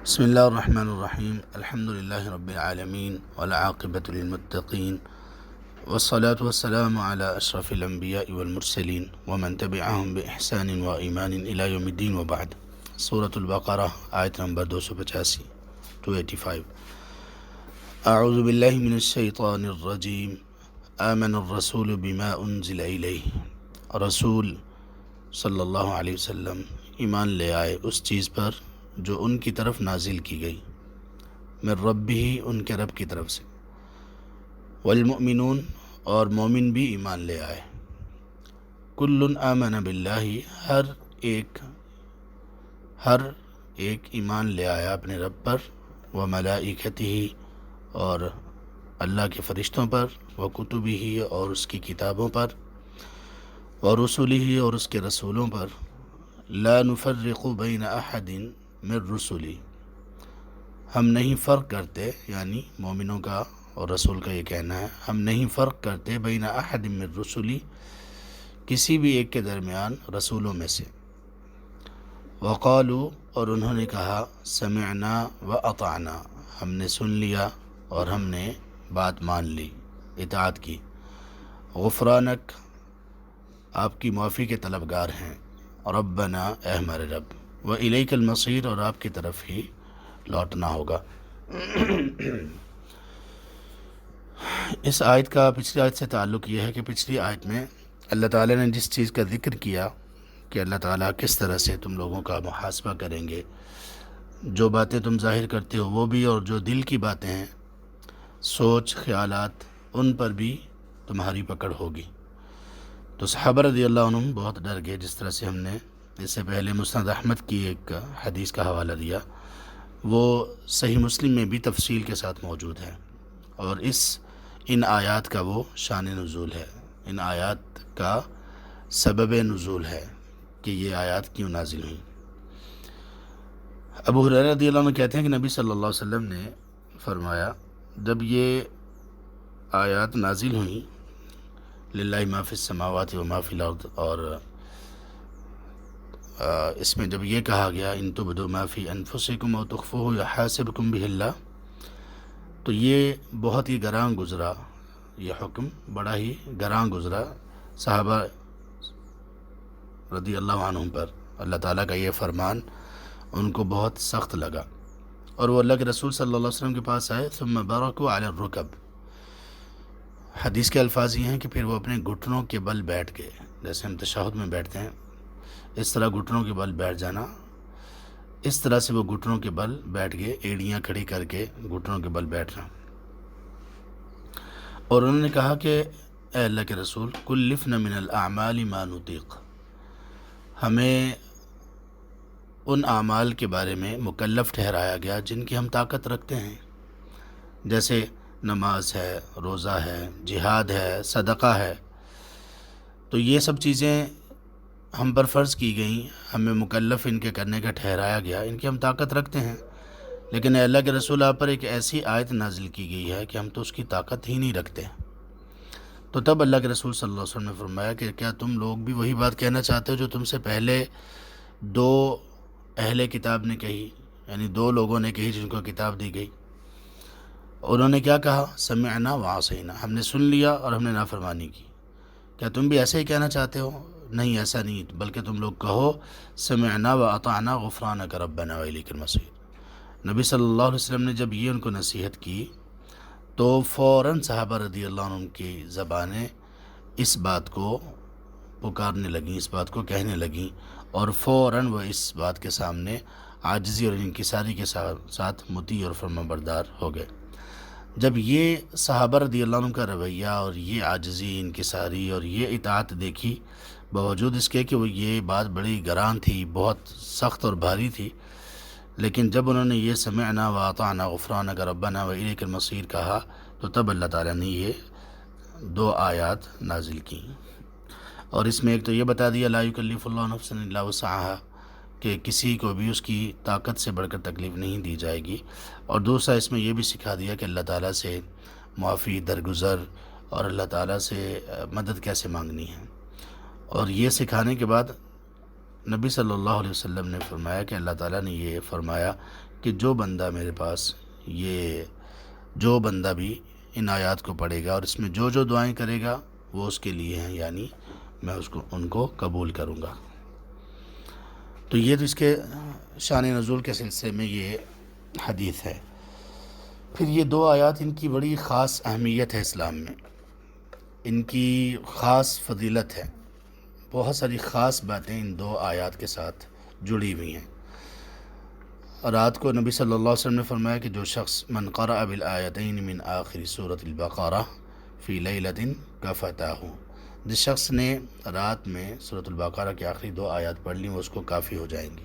بسم اللہ الرحمن الرحیم الحمد للہ رب العالمین والعاقبۃ للمتقین والصلاة والسلام علی اشرف الانبیاء والمرسلین ومن تبعهم بإحسان وایمان الی یوم الدین وبعد۔ سورۃ البقرہ آیت نمبر 285 اعوذ باللہ من الشیطان الرجیم آمن الرسول بما انزل الیہ، رسول صلی اللہ علیہ وسلم ایمان لے آئے اس چیز پر جو ان کی طرف نازل کی گئی، من ربہ، ان کے رب کی طرف سے، والمؤمنون، اور مومن بھی ایمان لے آئے، کل آمن باللہ، ہر ایک ایمان لے آیا اپنے رب پر، وملائکتہ، اور اللہ کے فرشتوں پر، وکتبہ، اور اس کی کتابوں پر، ورسلہ، اور اس کے رسولوں پر، لا نفرق بین احد من رسلی، ہم نہیں فرق کرتے، یعنی مومنوں کا اور رسول کا یہ کہنا ہے، ہم نہیں فرق کرتے بین احد من رسلی، کسی بھی ایک کے درمیان رسولوں میں سے، وقالوا، اور انہوں نے کہا، سمعنا واطعنا، ہم نے سن لیا اور ہم نے بات مان لی، اطاعت کی، غفرانک، آپ کی معافی کے طلبگار ہیں، ربنا، اے ہمارے رب، وإلیک المصیر، اور آپ کی طرف ہی لوٹنا ہوگا۔ اس آیت کا پچھلی آیت سے تعلق یہ ہے کہ پچھلی آیت میں اللہ تعالیٰ نے جس چیز کا ذکر کیا کہ اللہ تعالیٰ کس طرح سے تم لوگوں کا محاسبہ کریں گے، جو باتیں تم ظاہر کرتے ہو وہ بھی، اور جو دل کی باتیں ہیں، سوچ، خیالات، ان پر بھی تمہاری پکڑ ہوگی۔ تو صحابہ رضی اللہ عنہم بہت ڈر گئے، جس طرح سے ہم نے اس سے پہلے مسند احمد کی ایک حدیث کا حوالہ دیا، وہ صحیح مسلم میں بھی تفصیل کے ساتھ موجود ہے، اور ان آیات کا وہ شان نزول ہے، ان آیات کا سبب نزول ہے کہ یہ آیات کیوں نازل ہوئیں۔ ابو ہریرہ رضی اللہ عنہ کہتے ہیں کہ نبی صلی اللہ علیہ وسلم نے فرمایا، جب یہ آیات نازل ہوئیں، للہ ما فی السماوات و ما فی الارض، اور اس میں جب یہ کہا گیا ان تبدوا ما فی انفسکم او تخفوہ یحاسبکم بہ اللہ، تو یہ بہت ہی گراں گزرا، یہ حکم بڑا ہی گراں گزرا صحابہ رضی اللہ عنہم پر، اللہ تعالیٰ کا یہ فرمان ان کو بہت سخت لگا، اور وہ اللہ کے رسول صلی اللہ علیہ وسلم کے پاس آئے، ثم برکوا علی الرکب، حدیث کے الفاظ یہ ہیں کہ پھر وہ اپنے گھٹنوں کے بل بیٹھ گئے، جیسے ہم تشہد میں بیٹھتے ہیں اس طرح گھٹنوں کے بل بیٹھ جانا، اس طرح سے وہ گھٹنوں کے بل بیٹھ گئے، ایڑیاں کھڑی کر کے گھٹنوں کے بل بیٹھنا، اور انہوں نے کہا کہ اے اللہ کے رسول، کلفنا من الاعمال ما نطیق، ہمیں ان اعمال کے بارے میں مکلف ٹھہرایا گیا جن کی ہم طاقت رکھتے ہیں، جیسے نماز ہے، روزہ ہے، جہاد ہے، صدقہ ہے، تو یہ سب چیزیں ہم پر فرض کی گئیں، ہمیں مکلف ان کے کرنے کا ٹھہرایا گیا، ان کی ہم طاقت رکھتے ہیں، لیکن اے اللہ کے رسول، آپ پر ایک ایسی آیت نازل کی گئی ہے کہ ہم تو اس کی طاقت ہی نہیں رکھتے۔ تو تب اللہ کے رسول صلی اللہ علیہ وسلم نے فرمایا کہ کیا تم لوگ بھی وہی بات کہنا چاہتے ہو جو تم سے پہلے دو اہل کتاب نے کہی، یعنی دو لوگوں نے کہی جن کو کتاب دی گئی، انہوں نے کیا کہا، سمعنا وعصینا، ہم نے سن لیا اور ہم نے نافرمانی کی، کیا تم بھی ایسے ہی کہنا چاہتے ہو؟ نہیں، ایسا نہیں، بلکہ تم لوگ کہو، سمعنا واطعنا غفرانک ربنا والیک المصیر۔ نبی صلی اللہ علیہ وسلم نے جب یہ ان کو نصیحت کی تو فوراً صحابہ رضی اللہ عنہ کی زبانیں اس بات کو پکارنے لگیں، اس بات کو کہنے لگیں، اور فوراً وہ اس بات کے سامنے عاجزی اور انکساری کے ساتھ مطیع اور فرمانبردار ہو گئے۔ جب یہ صحابہ رضی اللہ عنہ کا رویہ اور یہ عاجزی، انکساری اور یہ اطاعت دیکھی، باوجود اس کے کہ وہ یہ بات بڑی گران تھی، بہت سخت اور بھاری تھی، لیکن جب انہوں نے یہ سمعنا واطعنا غفرانک ربنا والیک المصیر کہا، تو تب اللہ تعالیٰ نے یہ دو آیات نازل کی، اور اس میں ایک تو یہ بتا دیا، لا یکلف اللہ نفسا الا وسعها، کہ کسی کو بھی اس کی طاقت سے بڑھ کر تکلیف نہیں دی جائے گی، اور دوسرا اس میں یہ بھی سکھا دیا کہ اللہ تعالیٰ سے معافی، درگزر، اور اللہ تعالیٰ سے مدد کیسے مانگنی ہے۔ اور یہ سکھانے کے بعد نبی صلی اللہ علیہ وسلم نے فرمایا کہ اللہ تعالیٰ نے یہ فرمایا کہ جو بندہ میرے پاس جو بندہ بھی ان آیات کو پڑھے گا اور اس میں جو جو دعائیں کرے گا وہ اس کے لیے ہیں، یعنی میں ان کو قبول کروں گا۔ تو یہ تو اس کے شان نزول کے سلسلے میں یہ حدیث ہے۔ پھر یہ دو آیات، ان کی بڑی خاص اہمیت ہے اسلام میں، ان کی خاص فضیلت ہے، بہت ساری خاص باتیں ان دو آیات کے ساتھ جڑی ہوئی ہیں۔ اور رات کو نبی صلی اللہ علیہ وسلم نے فرمایا کہ جو شخص من قرأ بالآیتین من آخر سورۃ البقرہ فی لیلۃ کفتاہ، جس شخص نے رات میں سورۃ البقرہ کی آخری دو آیات پڑھ لیں وہ اس کو کافی ہو جائیں گی۔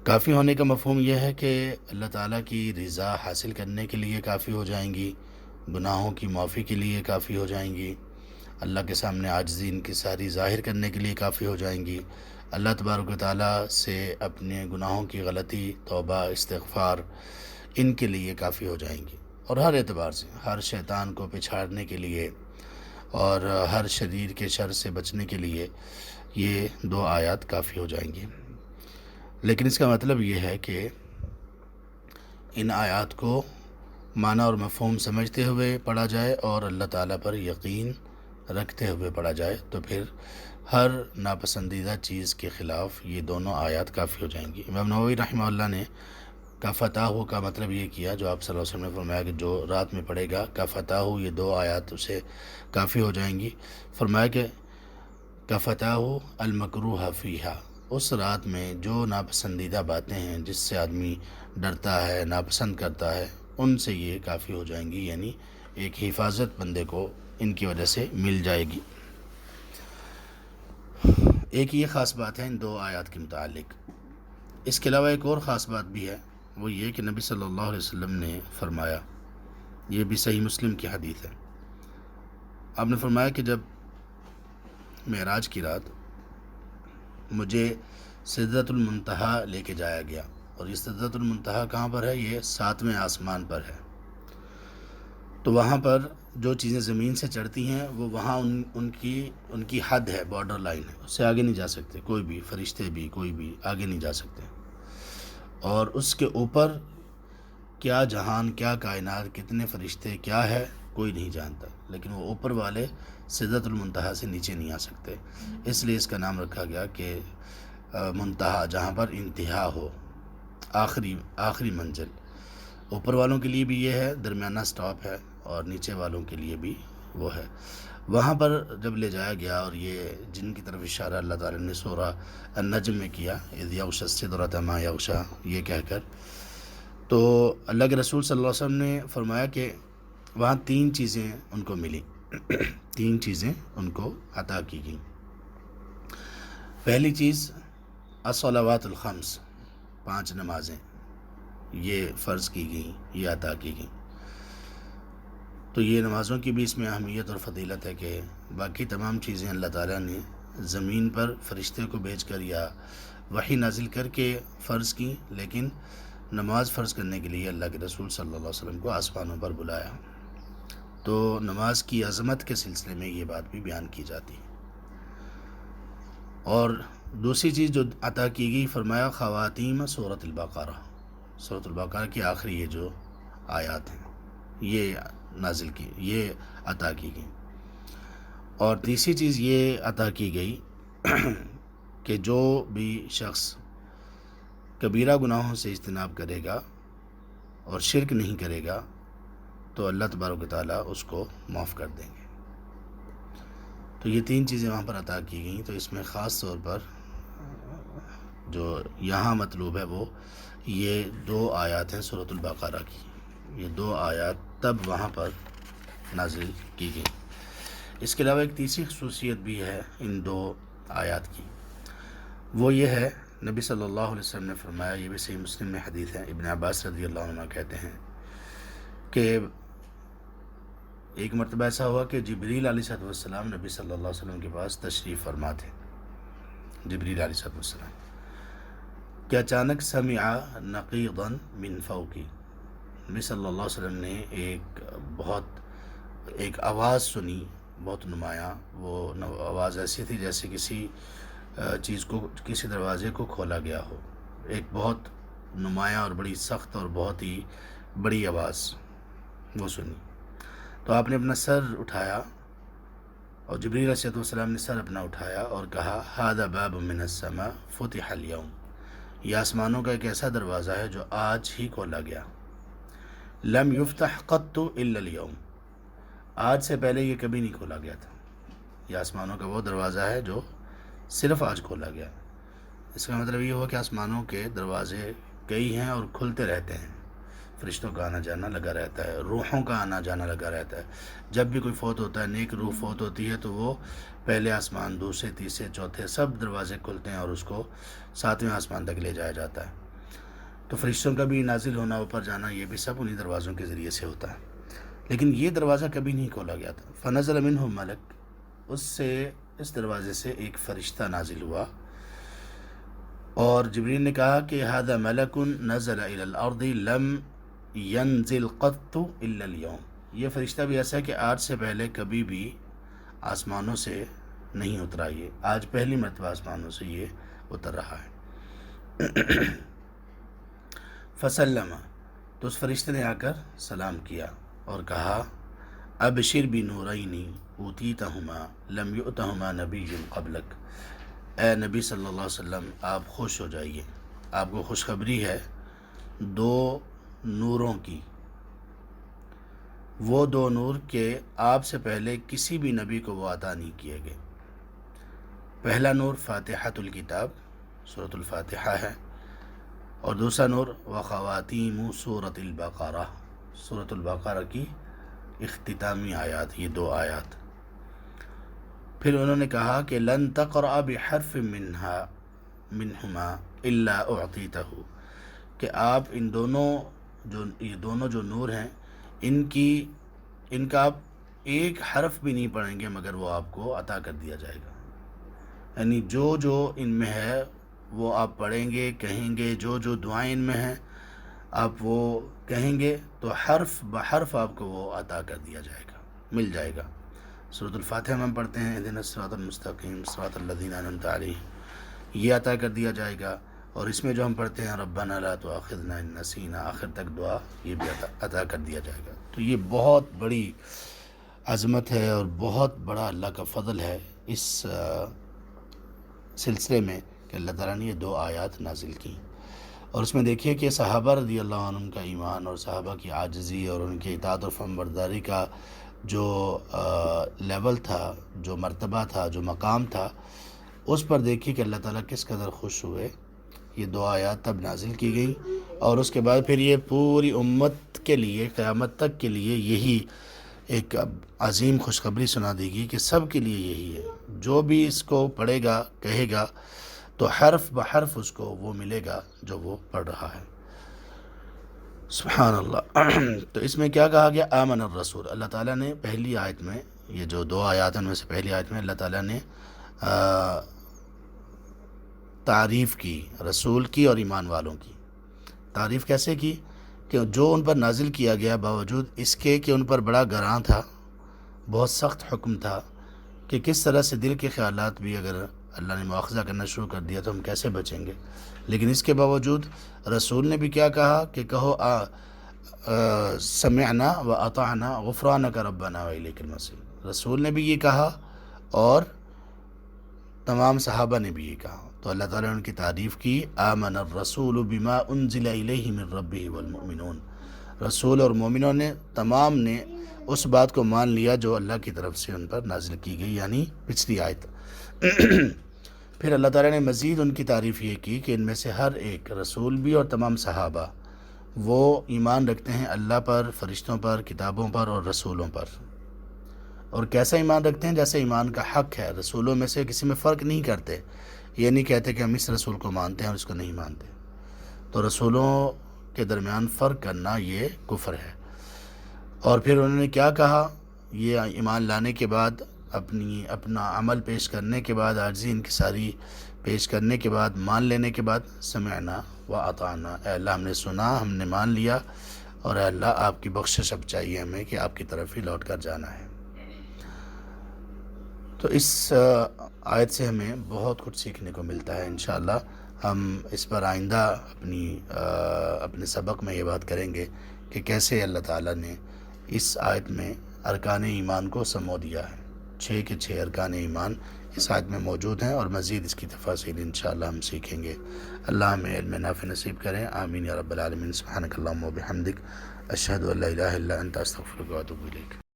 کافی ہونے کا مفہوم یہ ہے کہ اللہ تعالیٰ کی رضا حاصل کرنے کے لیے کافی ہو جائیں گی، گناہوں کی معافی کے لیے کافی ہو جائیں گی، اللہ کے سامنے عاجزی ان کی ساری ظاہر کرنے کے لیے کافی ہو جائیں گی، اللہ تبارک و تعالیٰ سے اپنے گناہوں کی غلطی، توبہ، استغفار ان کے لیے کافی ہو جائیں گی، اور ہر اعتبار سے، ہر شیطان کو پچھاڑنے کے لیے اور ہر شریر کے شر سے بچنے کے لیے یہ دو آیات کافی ہو جائیں گی۔ لیکن اس کا مطلب یہ ہے کہ ان آیات کو معنی اور مفہوم سمجھتے ہوئے پڑھا جائے اور اللہ تعالیٰ پر یقین رکھتے ہوئے پڑھا جائے، تو پھر ہر ناپسندیدہ چیز کے خلاف یہ دونوں آیات کافی ہو جائیں گی۔ امام نووی رحمہ اللہ نے کا فتح ہو کا مطلب یہ کیا، جو آپ صلی اللہ علیہ وسلم نے فرمایا کہ جو رات میں پڑھے گا کا فتح ہو، یہ دو آیات اسے کافی ہو جائیں گی۔ فرمایا کہ کا فتح ہو المکروہ فیہا، اس رات میں جو ناپسندیدہ باتیں ہیں جس سے آدمی ڈرتا ہے، ناپسند کرتا ہے، ان سے یہ کافی ہو جائیں گی، یعنی ایک حفاظت بندے کو ان کی وجہ سے مل جائے گی۔ ایک یہ خاص بات ہے ان دو آیات کے متعلق۔ اس کے علاوہ ایک اور خاص بات بھی ہے، وہ یہ کہ نبی صلی اللہ علیہ وسلم نے فرمایا، یہ بھی صحیح مسلم کی حدیث ہے، آپ نے فرمایا کہ جب معراج کی رات مجھے سدرۃ المنتہا لے کے جایا گیا، اور یہ سدرۃ المنتہا کہاں پر ہے؟ یہ 7ویں آسمان پر ہے۔ تو وہاں پر جو چیزیں زمین سے چڑھتی ہیں وہ وہاں ان کی حد ہے، بارڈر لائن ہے، اس سے آگے نہیں جا سکتے، کوئی بھی فرشتے بھی کوئی بھی آگے نہیں جا سکتے۔ اور اس کے اوپر کیا جہان، کیا کائنات، کتنے فرشتے، کیا ہے، کوئی نہیں جانتا، لیکن وہ اوپر والے سدرۃ المنتہا سے نیچے نہیں آ سکتے، اس لیے اس کا نام رکھا گیا کہ منتہا، جہاں پر انتہا ہو، آخری منزل۔ اوپر والوں کے لیے بھی یہ ہے، درمیانہ سٹاپ ہے، اور نیچے والوں کے لیے بھی وہ ہے۔ وہاں پر جب لے جایا گیا، اور یہ جن کی طرف اشارہ اللہ تعالیٰ نے سورہ النجم میں کیا، اذ یغشی السدرۃ ما یغشی، یہ کہہ کر، تو اللہ کے رسول صلی اللہ علیہ وسلم نے فرمایا کہ وہاں 3 چیزیں ان کو ملی، 3 چیزیں ان کو عطا کی گئیں۔ پہلی چیز الصلوات الخمس، 5 نمازیں یہ فرض کی گئیں، یہ عطا کی گئیں۔ تو یہ نمازوں کی بھی اس میں اہمیت اور فضیلت ہے کہ باقی تمام چیزیں اللہ تعالیٰ نے زمین پر فرشتے کو بھیج کر یا وحی نازل کر کے فرض کی، لیکن نماز فرض کرنے کے لیے اللہ کے رسول صلی اللہ علیہ وسلم کو آسمانوں پر بلایا۔ تو نماز کی عظمت کے سلسلے میں یہ بات بھی بیان کی جاتی ہے۔ اور دوسری چیز جو عطا کی گئی، فرمایا خواتیم سورۃ البقرہ، سورۃ البقرہ کی آخری یہ جو آیات ہیں یہ نازل کی، یہ عطا کی گئی۔ اور تیسری چیز یہ عطا کی گئی کہ جو بھی شخص کبیرہ گناہوں سے اجتناب کرے گا اور شرک نہیں کرے گا تو اللہ تبارک و تعالیٰ اس کو معاف کر دیں گے۔ تو یہ 3 چیزیں وہاں پر عطا کی گئیں۔ تو اس میں خاص طور پر جو یہاں مطلوب ہے وہ یہ 2 آیات ہیں سورۃ البقرہ کی، یہ 2 آیات تب وہاں پر نازل کی گئی۔ اس کے علاوہ ایک تیسری خصوصیت بھی ہے ان 2 آیات کی، وہ یہ ہے، نبی صلی اللہ علیہ وسلم نے فرمایا، یہ بھی صحیح مسلم میں حدیث ہے، ابن عباس رضی اللہ عنہ کہتے ہیں کہ ایک مرتبہ ایسا ہوا کہ جبریل علیہ السلام نبی صلی اللہ علیہ وسلم کے پاس تشریف فرما تھے، جبریل علیہ السلام، کہ اچانک سمع نقیضا من فوقی، نبی صلی اللہ علیہ وسلم نے ایک آواز سنی، بہت نمایاں، وہ آواز ایسی تھی جیسے کسی چیز کو، کسی دروازے کو کھولا گیا ہو، ایک بہت نمایاں اور بڑی سخت اور بہت ہی بڑی آواز وہ سنی۔ تو آپ نے اپنا سر اٹھایا اور جبریل علیہ السلام نے سر اپنا اٹھایا اور کہا ھذا باب من السماء فتح اليوم، یہ آسمانوں کا ایک ایسا دروازہ ہے جو آج ہی کھولا گیا، لم یفتح قط الا اليوم، آج سے پہلے یہ کبھی نہیں کھولا گیا تھا۔ یہ آسمانوں کا وہ دروازہ ہے جو صرف آج کھولا گیا۔ اس کا مطلب یہ ہوا کہ آسمانوں کے دروازے کئی ہیں اور کھلتے رہتے ہیں، فرشتوں کا آنا جانا لگا رہتا ہے، روحوں کا آنا جانا لگا رہتا ہے۔ جب بھی کوئی فوت ہوتا ہے، نیک روح فوت ہوتی ہے، تو وہ پہلے آسمان، دوسرے، تیسرے، چوتھے سب دروازے کھلتے ہیں اور اس کو 7ویں آسمان تک لے جایا جاتا ہے۔ تو فرشتوں کا بھی نازل ہونا، اوپر جانا، یہ بھی سب انہی دروازوں کے ذریعے سے ہوتا ہے۔ لیکن یہ دروازہ کبھی نہیں کھولا گیا تھا۔ فنزل منہ ملک، اس دروازے سے ایک فرشتہ نازل ہوا، اور جبریل نے کہا کہ ھذا ملک نزل الی الارض لم ینزل قط الا اليوم، یہ فرشتہ بھی ایسا ہے کہ آج سے پہلے کبھی بھی آسمانوں سے نہیں اترا، یہ آج پہلی مرتبہ آسمانوں سے یہ اتر رہا ہے۔ فسلم، تو اس فرشتے نے آ کر سلام کیا اور کہا ابشر بنورین اوتیتہما لم یؤتہما نبی قبلک، اے نبی صلی اللہ علیہ وسلم آپ خوش ہو جائیے، آپ کو خوشخبری ہے 2 نوروں کی، وہ 2 نور کہ آپ سے پہلے کسی بھی نبی کو وہ عطا نہیں کیے گئے۔ پہلا نور فاتحۃ الکتاب، سورۃ الفاتحہ ہے، اور دوسرا نور وخواتیم سورۃ البقرہ، سورۃ البقرہ کی اختتامی آیات، یہ 2 آیات۔ پھر انہوں نے کہا کہ لن تقرأ بحرف منہما الا اعطیتہ، کہ آپ یہ دونوں جو نور ہیں، ان کا آپ ایک حرف بھی نہیں پڑھیں گے مگر وہ آپ کو عطا کر دیا جائے گا۔ یعنی جو ان میں ہے وہ آپ پڑھیں گے، کہیں گے، جو دعائیں ان میں ہیں آپ وہ کہیں گے تو حرف بحرف آپ کو وہ عطا کر دیا جائے گا، مل جائے گا۔ سورۃ الفاتحہ میں ہم پڑھتے ہیں اہدنا الصراط المستقیم صراط الذین انعمت علیہم، یہ عطا کر دیا جائے گا، اور اس میں جو ہم پڑھتے ہیں ربنا لا تؤاخذنا ان نسینا، آخر تک دعا، یہ بھی عطا کر دیا جائے گا۔ تو یہ بہت بڑی عظمت ہے اور بہت بڑا اللہ کا فضل ہے اس سلسلے میں کہ اللہ تعالیٰ نے یہ 2 آیات نازل کی۔ اور اس میں دیکھیے کہ صحابہ رضی اللہ عنہم کا ایمان اور صحابہ کی عاجزی اور ان کی اطاعت اور فرمانبرداری کا جو لیول تھا، جو مرتبہ تھا، جو مقام تھا، اس پر دیکھیے کہ اللہ تعالیٰ کس قدر خوش ہوئے۔ یہ 2 آیات تب نازل کی گئی، اور اس کے بعد پھر یہ پوری امت کے لیے، قیامت تک کے لیے یہی ایک عظیم خوشخبری سنا دی گئی کہ سب کے لیے یہی ہے، جو بھی اس کو پڑھے گا، کہے گا، تو حرف بحرف اس کو وہ ملے گا جو وہ پڑھ رہا ہے۔ سبحان اللہ۔ تو اس میں کیا کہا گیا؟ آمن الرسول، اللہ تعالیٰ نے پہلی آیت میں، یہ جو 2 آیات ہیں ان میں سے پہلی آیت میں اللہ تعالیٰ نے تعریف کی رسول کی اور ایمان والوں کی۔ تعریف کیسے کی؟ کہ جو ان پر نازل کیا گیا باوجود اس کے کہ ان پر بڑا گراں تھا، بہت سخت حکم تھا، کہ کس طرح سے دل کے خیالات بھی اگر اللہ نے مواخذہ کرنا شروع کر دیا تو ہم کیسے بچیں گے، لیکن اس کے باوجود رسول نے بھی کیا کہا کہ کہو سمعنا و اطعنا غفرانک ربنا و الیک المصیر، رسول نے بھی یہ کہا اور تمام صحابہ نے بھی یہ کہا۔ تو اللہ تعالیٰ نے ان کی تعریف کی، آمن الرسول بما انزل الیہ من ربہ والمؤمنون، رسول اور مومنوں نے تمام نے اس بات کو مان لیا جو اللہ کی طرف سے ان پر نازل کی گئی، یعنی پچھلی آیت۔ پھر اللہ تعالیٰ نے مزید ان کی تعریف یہ کی کہ ان میں سے ہر ایک رسول بھی اور تمام صحابہ وہ ایمان رکھتے ہیں اللہ پر، فرشتوں پر، کتابوں پر اور رسولوں پر، اور کیسا ایمان رکھتے ہیں جیسے ایمان کا حق ہے۔ رسولوں میں سے کسی میں فرق نہیں کرتے، یہ نہیں کہتے کہ ہم اس رسول کو مانتے ہیں اور اس کو نہیں مانتے۔ تو رسولوں کے درمیان فرق کرنا یہ کفر ہے۔ اور پھر انہوں نے کیا کہا؟ یہ ایمان لانے کے بعد، اپنا عمل پیش کرنے کے بعد، عاجزی ان کی ساری پیش کرنے کے بعد، مان لینے کے بعد، سمعنا و اطعنا، اے اللہ ہم نے سنا، ہم نے مان لیا، اور اے اللہ آپ کی بخشش اب چاہیے ہمیں کہ آپ کی طرف ہی لوٹ کر جانا ہے۔ تو اس آیت سے ہمیں بہت کچھ سیکھنے کو ملتا ہے۔ انشاءاللہ ہم اس پر آئندہ اپنے سبق میں یہ بات کریں گے کہ کیسے اللہ تعالیٰ نے اس آیت میں ارکان ایمان کو سمو دیا ہے. 6 کے 6 ارکان ایمان اس آیت میں موجود ہیں، اور مزید اس کی تفاصیل انشاءاللہ ہم سیکھیں گے. اللہ ہمیں علم نافع نصیب کریں، آمین یا رب العالمین. سبحانک اللہم و بحمدک، اشہد ان لا الہ الا انت، استغفرک و اتوب الیک.